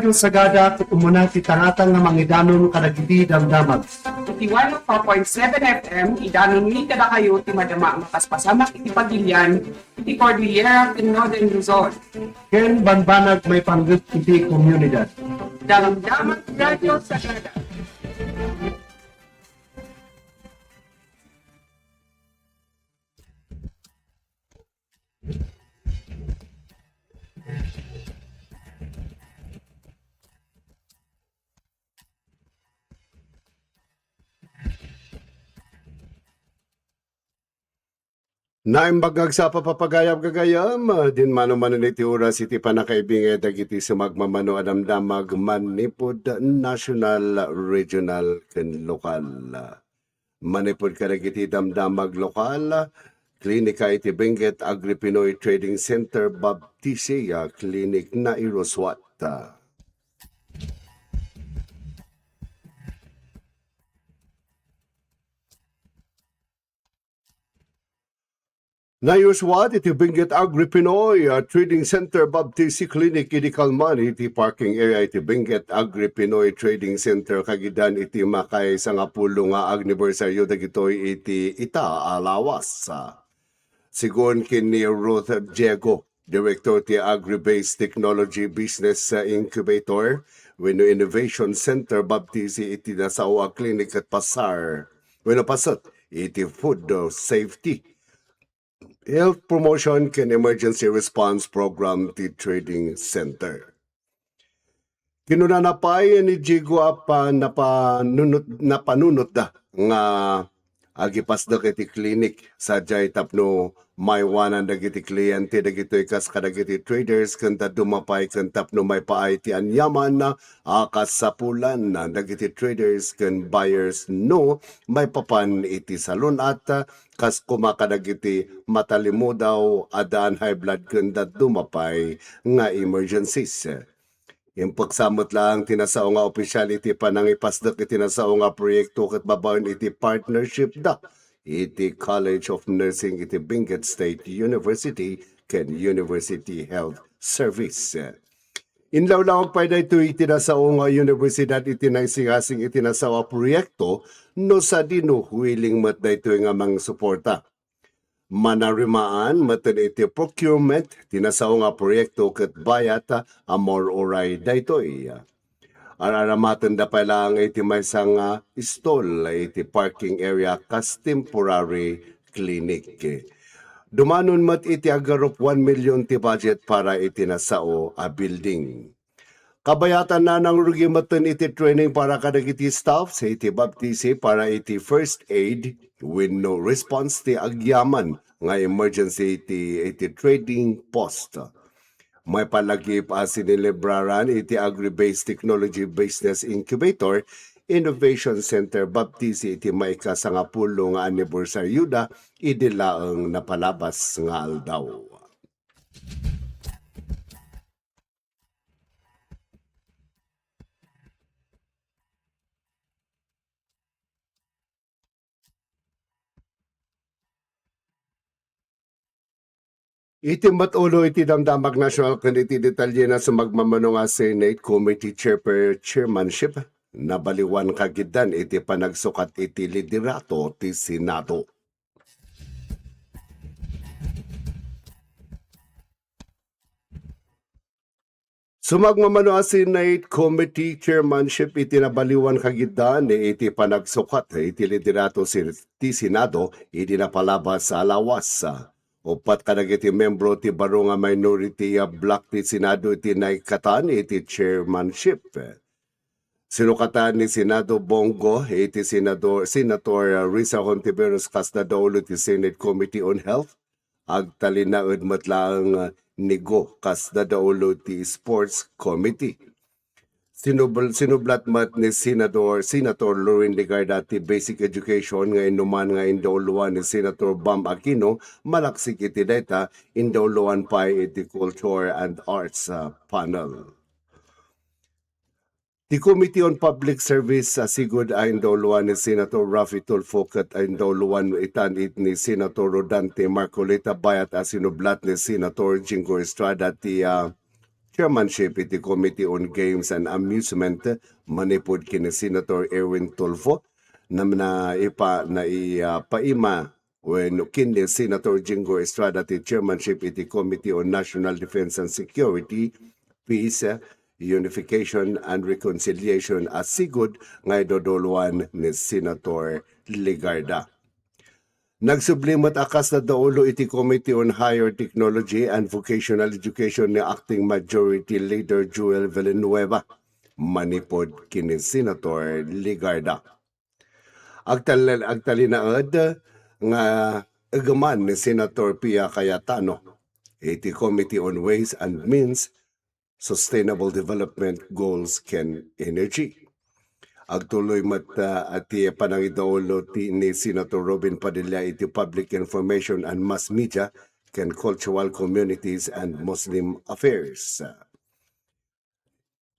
Yung sagada umuna ti taratang nga mangidanon kadagiti damdamag. Iti 104.7 FM, idanon ni kada kayo ti madama mapaspasamak iti pagilian, iti Cordillera iti Northern Luzon. Ken banbanag may panggit iti komunidad. Damdaman Radio Sagada. Naimbagag sa papapagayam-gagayam, din mano-mano iti oras iti panakaibingay dagiti sumagmamano adamdamag manipod national, regional, ken lokal. Manipod kadagiti damdamag lokal, klinika iti Benguet Agri-Pinoy Trading Center Baptisia Clinic na Iroswat. Nayuswat iti Benguet Agri-Pinoy Trading Center Baptisi Clinic iti Kalman iti parking area iti Benguet Agri-Pinoy Trading Center kagidan iti makay sangapulo nga agnibersaryo dagitoy iti ita alawas. Sigon kini Ruth Diego, Director ti Agri-Based Technology Business Incubator wenno Innovation Center Baptisi iti Nasawa Clinic at Pasar wenno pasat iti food safety Health Promotion ken Emergency Response Program ti Trading Center. Kinunanapay ni Jigo apa napanunot da nga agipas da kiti clinic sadya tapno may wanan dagiti kliyente dagitoy kas kadagiti traders kanta dumapay kan tapno may paay ti anyaman na akasapulan na dagiti traders ken buyers no may papan iti salon at kas kumakadagiti matalimo daw adaan high blood kanda dumapay nga emergencies. Yung pagsamot lang tinasao nga opisyal iti panangipasdak iti nasao nga proyekto ket babaen iti partnership da iti College of Nursing iti Benguet State University ken University Health Service. Inlawlawag pa ito iti nasao nga universidad iti naisingasing iti nasao proyekto no sa dinuhwiling mat da ito nga mang suporta. Manarimaan matan iti procurement tinasao nga proyekto ket bayat amor oray daytoy. Araramatan da pa lang iti maysa nga stall iti parking area kas temporary clinic. Dumanon mat iti agarop 1 million ti budget para iti nasao a building. Kabayatan na ng rugimatan iti training para kadagiti staff sa iti baptisi para iti first aid with no response ti agyaman nga emergency iti trading post. May palagi pa sinilibraran iti Agri-Based Technology Business Incubator Innovation Center Baptisi iti may kasangapulo nga anibersaryo da idilaang napalabas nga aldaw. Iti matulo iti damdamag national ken iti detalye na sa magmamano nga Senate Committee Chairmanship nabaliwan kagidan iti panagsukat iti liderato ti Senado. Sumagmamano nga Senate Committee Chairmanship iti nabaliwan kagidan iti panagsukat iti liderato ti Senado iti napalabas sa alawas. Upat kadagiti membro ti baro nga minority block ti Senado iti naikatan iti chairmanship. Sinukatan ni Senado Bongo iti Senator Risa Hontiveros kasdadaulo ti Senate Committee on Health agtalinaed matlaang nigo kasdadaulo ti Sports Committee. Sinublat mat ni Senator Lorin Legarda ti Basic Education nga inuman nga indauluan ni Senator Bam Aquino malaksik iti data indauluan pa iti Culture and Arts panel. Ti Committee on Public Service sigud ay indauluan ni Senator Raffy Tulfo ket ay indauluan itan ni Senator Rodante Marcoleta bayat sinublat ni Senator Jingo Estrada ti chairmanship iti Committee on Games and Amusement manipod kini Senator Erwin Tulfo na paima when kini Senator Jingo Estrada ti chairmanship iti Committee on National Defense and Security, Peace, Unification and Reconciliation as sigud nga idodoluan ni Senator Ligarda. Nagsublimot akas na daulo iti Committee on Higher Technology and Vocational Education ni Acting Majority Leader Joel Villanueva manipod kini Senator Ligarda. Agtalinaad nga agaman ni Senator Pia Cayetano iti Committee on Ways and Means, Sustainable Development Goals ken Energy. Agtuloy ati panangidaulo ni Senator Robin Padilla iti Public Information and Mass Media ken Cultural Communities and Muslim Affairs.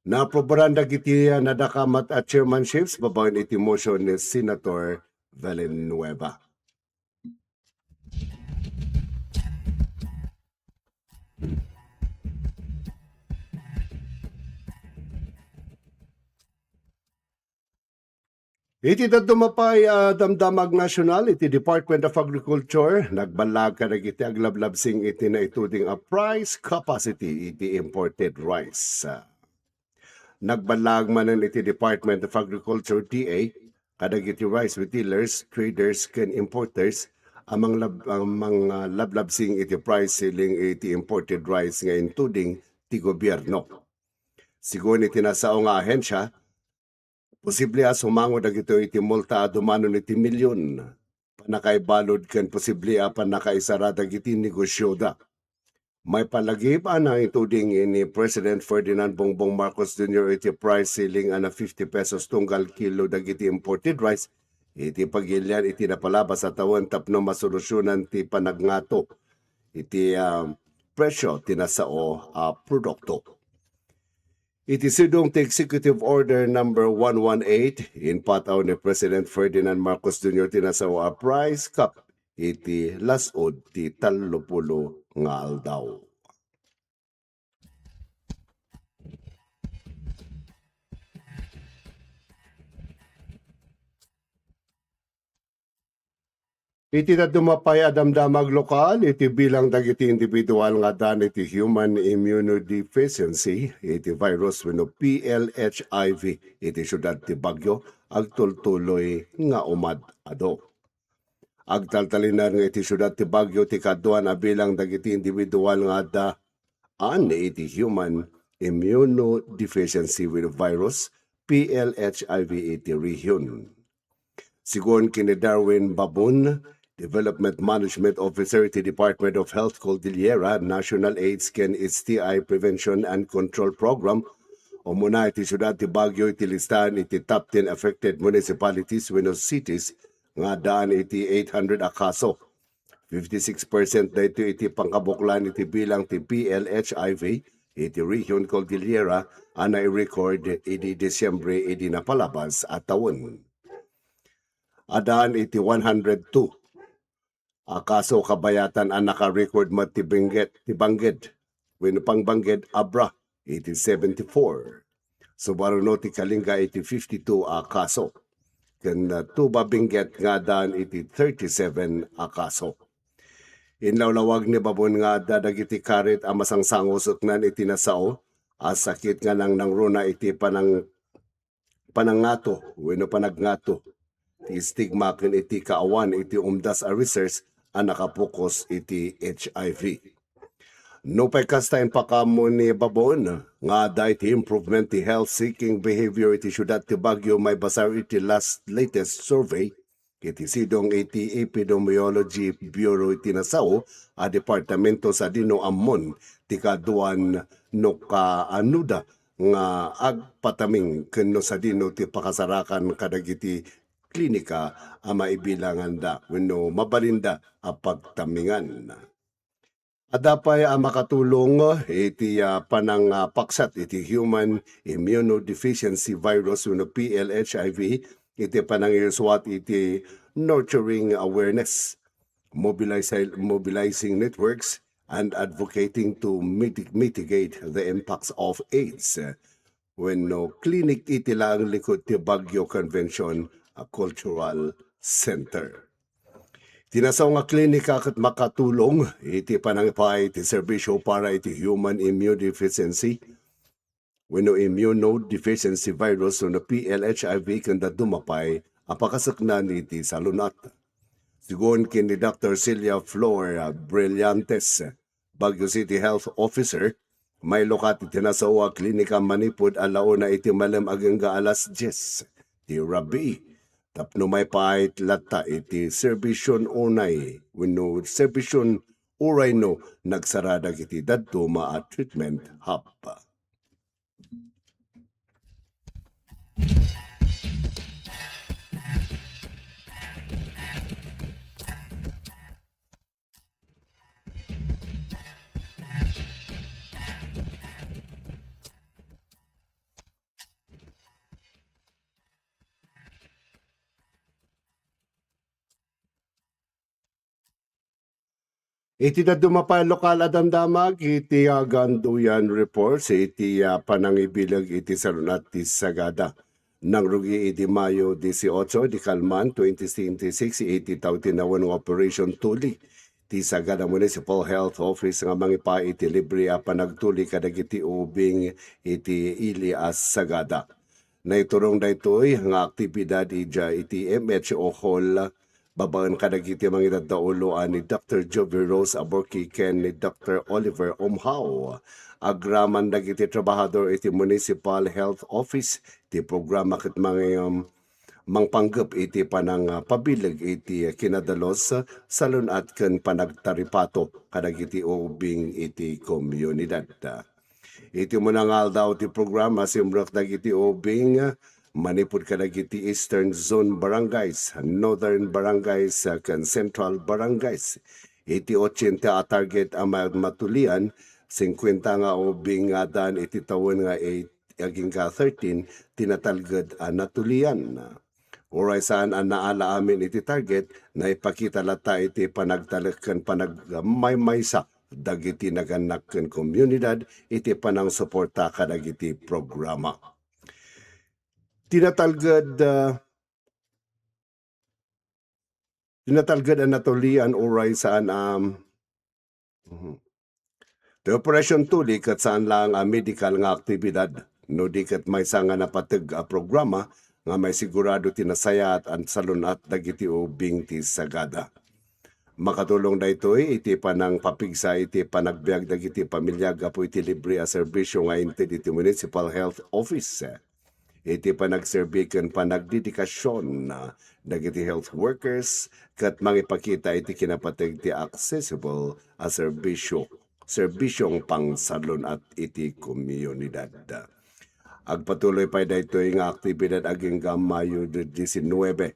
Naprobaran dagiti nadakamat at chairmanships babawen iti motion ni Senator Villanueva. Iti dadumapay damdamag nasyonal iti Department of Agriculture nagbalag kadagiti aglablabsing iti na ituding a price capacity iti imported rice. Nagbalag manen iti Department of Agriculture DA kadagiti rice retailers, traders ken importers amang lablabsing iti price ceiling iti imported rice nga intuding ti gobyerno. Sigon iti nasao nga ahensya posible sumango dagito iti multa dumanon iti milyon. Panakaibalod ken posible panakaisara dagiti negosyo da. May palagip ang ituding ni President Ferdinand Bongbong Marcos Jr. iti price ceiling na 50 pesos tunggal kilo dagiti imported rice. Iti pagilyan iti napalabas sa tawon tapno masolusyonan ti panagnato iti presyo tinasao produkto. It is sidong ti Executive Order number 118 in pataw ni President Ferdinand Marcos Jr. tinasawa price cap iti lasod ti 30 nga aldaw. Iti dumapay adamdamag lokal, iti bilang dagiti individual nga dan iti human immunodeficiency, iti virus wenno PLHIV, iti syudad ti Baguio, agtultuloy nga umad ado. Agtaltalinan nga iti syudad ti Baguio ti kaduan a bilang dagiti individual nga daan iti human immunodeficiency with virus PLHIV iti region. Sigon kini Darwin Babon, Development Management Officer iti Department of Health Cordillera National AIDS ken STI Prevention and Control Program, umuna iti syudad ti Baguio iti listahan iti top 10 affected municipalities wenno cities nga daan iti 800 a kaso. 56% dayto iti pangkabuklan iti bilang ti PLHIV iti Region Cordillera ana i-record iti Disyembre iti napalabas at taon. Adaan iti 102 kaso kabayatan ang naka-record matibinggit wenno pangbangged abra iti 74. Subaruno ti Kalinga iti 52 kaso. Ken tuba binggit nga daan iti 37 kaso. Inlawlawag ni Babon nga dadagiti karit ang masangsangusot iti nasao as sakit nga nang runa iti panangato wenno panagnato. Ti stigma ken iti kaawan iti umdas a research ang nakapokus iti HIV. No pay kastain pa kamo ni Babon nga da iti improvement ti health-seeking behavior iti syudad ti Baguio may basar iti latest survey iti sidong iti Epidemiology Bureau iti nasao a departamento sa Dino Ammon ti kaduan no kaanuda nga agpataming ken no sa Dino ti pakasarakan kadagiti klinika ang maibilangan da wenno mabalinda a pagtamingan. Adapay ang makatulong iti panangpaksat iti human immunodeficiency virus wenno PLHIV iti panangirsuat iti nurturing awareness, mobilizing networks and advocating to mitigate the impacts of AIDS. When no clinic iti lang likod ti Baguio Convention Cultural Center. Tinasaw nga klinika kat makatulong iti panangipay iti serbisyo para iti human immune deficiency wenno immunodeficiency virus no PLHIV kanda dumapay apakasaknan iti salunat. Sigon kin ni Dr. Celia Flor Brillantes, Baguio City Health Officer, may lokat iti nasawa klinika manipod alauna iti malam agangga alas 10. Ti Rabi, tapno may pait lata iti serbisyon unay, wenno serbisyon uray no nagsaradag iti daduma at treatment hub. Iti na dumapay lokal adamdamag, iti ganduyan reports, iti panangibilag iti salunat ti Sagada. Nang rugi iti Mayo 18, di Kalman 2026, iti tao tinawan ng Operation Tuli. Ti Sagada Municipal Health Office nga mangipa iti libre panagtuli kadag iti ubing iti Ilias Sagada. Naiturong daytoy nga aktibidad iti MHO Hall babaan kadagiti mga idadauloan ni Dr. Jovi Rose Aborquiquen ni Dr. Oliver Omhao. Agraman dagiti trabahador iti Municipal Health Office ti programa ket mga mangpanggap iti panang pabilag iti kinadalos salunat ken panagtaripato kadagiti ubing iti komunidad. Iti munangal daw ti programa simrak dagiti ubing manipod kadagiti Eastern Zone Barangays, Northern Barangays, ken Central Barangays. Iti 80 a target ang matulian, 50 nga ubing nga dan iti tawon nga 8 aging ka 13 tinatalged natulian. Oray saan ang naala amin iti target na ipakita lata iti panagtalakan panagmaymaysa dagiti naganak ken komunidad iti panang suporta kadagiti programa. Tinatalgad ang natulian oray saan the Operation Tuli kat saan lang medical nga aktibidad no di kat may nga napatag programa nga may sigurado tinasayat ang salunat dagiti ubing ti Sagada. Makatulong daytoy iti panang papigsa iti panagbiag dagiti pamilya gapo iti libre a serbisyo nga inted iti Municipal Health Office. Iti panagserbi ken panagdedikasyon dagiti health workers ket mangipakita iti kinapateg ti accessible a serbisyong pangsalon at iti komunidad. Agpatuloy pa daytoy nga aktibidad aging Mayo 19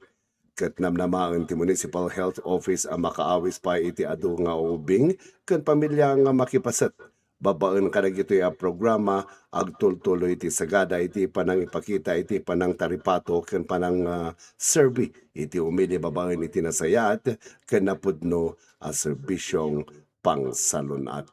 ket namnamaan ti Municipal Health Office ang makaawis pa iti adu nga ubing ken pamilya nga makipasat babaan kadagitoy a programa agtultuloy iti Sagada iti panang ipakita iti panang taripato ken panang serbi iti umili babaan iti nasayat ken napudno a serbisyong pangsalunat.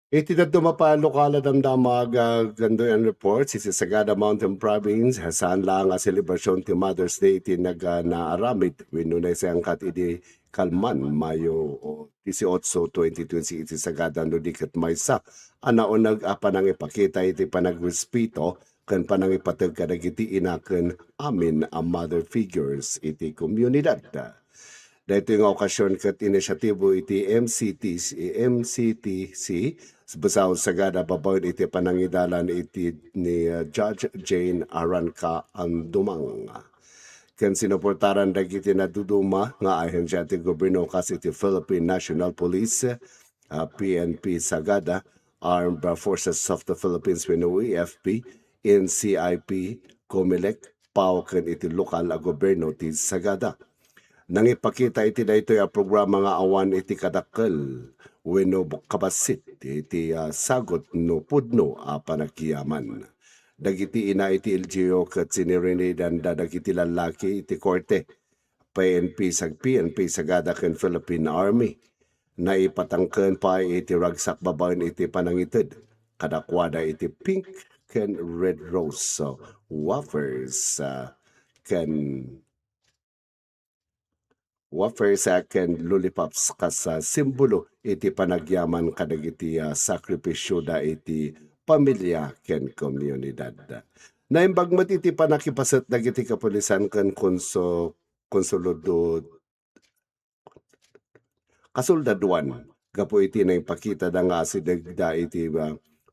Iti na dumapa lokal damdamag gandoyan reports iti Sagada Mountain Province saan lang a celebration ti Mother's Day iti naaramid wenno sayangkat iti Kalman Mayo 18, 2020 iti Sagada no diket maysa anaon panang ipakita iti panagrespeto ken panang ipateg kadagiti inaken amin a mother figures iti komunidad. Dahito yung okasyon kat inisyatibo iti MCTC Basaw Sagada babawid iti panangidalan iti ni Judge Jane Aranca Andumang. Ken sinuportaran dagiti naduduma nga ahensya ti gobyerno kas iti Philippine National Police, PNP Sagada, Armed Forces of the Philippines wenno EFP, NCIP, COMELEC, pao ken iti lokal a gobyerno ti Sagada. Nangipakita iti daytoy a programa nga awan iti kadakkel wenno kabasit iti sagot no pudno a panagyaman. Dagiti ina iti LGU ket sinirinidan dagiti lalaki iti korte. PNP Sagada ken Philippine Army na ipatangken pa iti ragsak babaen iti panangited. Kadakwada iti pink ken red rose wafers ken ken lollipops kas simbolo iti panagyaman kadagiti sakripisyo da iti pamilya ken komunidad. Naimbagmat iti panakipasat dagiti kapulisan ken konsolado kasoldaduan gapo iti na ipakita da nga si dagda iti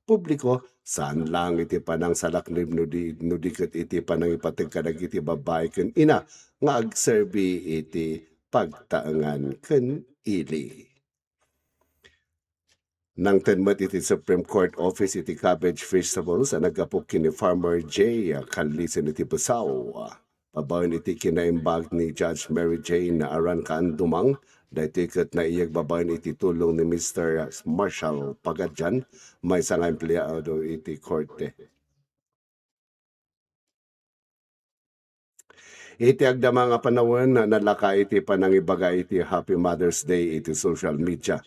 publiko saan lang iti panang salaknib no diket iti panang ipateg kadag iti babae ken ina nga agserbi iti pagtaengan ken ili. Nang tenmet iti Supreme Court Office iti Cabbage Festival sa nagapok kini Farmer J. Kalisen iti Busaw. Pabawen iti kinaimbag ni Judge Mary Jane na aran kaandumang dahil ket na iyag babaen iti tulong ni Mr. Marshall Pagadjan may isang empleyado iti korte. Iti agdama nga panahon na nalaka iti panangibaga iti Happy Mother's Day iti social media.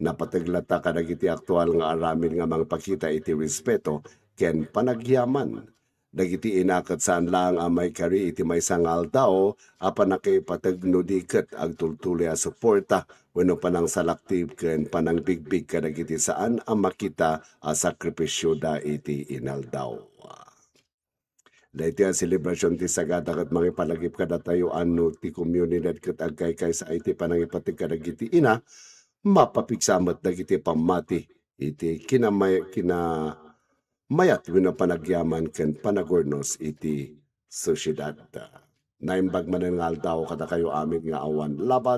Napataglata kadagiti aktual nga aramin nga mangpakita iti respeto ken panagyaman. Dagiti inakat saan lang may kari iti may sangal tao apan nakipatagno diket agtultuli a suporta wenno panang salaktib ken panang bigbig kadagiti saan makita a sakripisyo da iti inaldaw. Dahiti ang celebration ti Sagada kat mangipalagip kada tayo ano ti komunidad kat agkay sa iti panangipatig kadagiti ina mapapiksamat dagiti pamati iti mayat wenno panagyaman ken panagornos iti sosyedad. Naimbag man nga aldaw kada kayo amin nga awan labat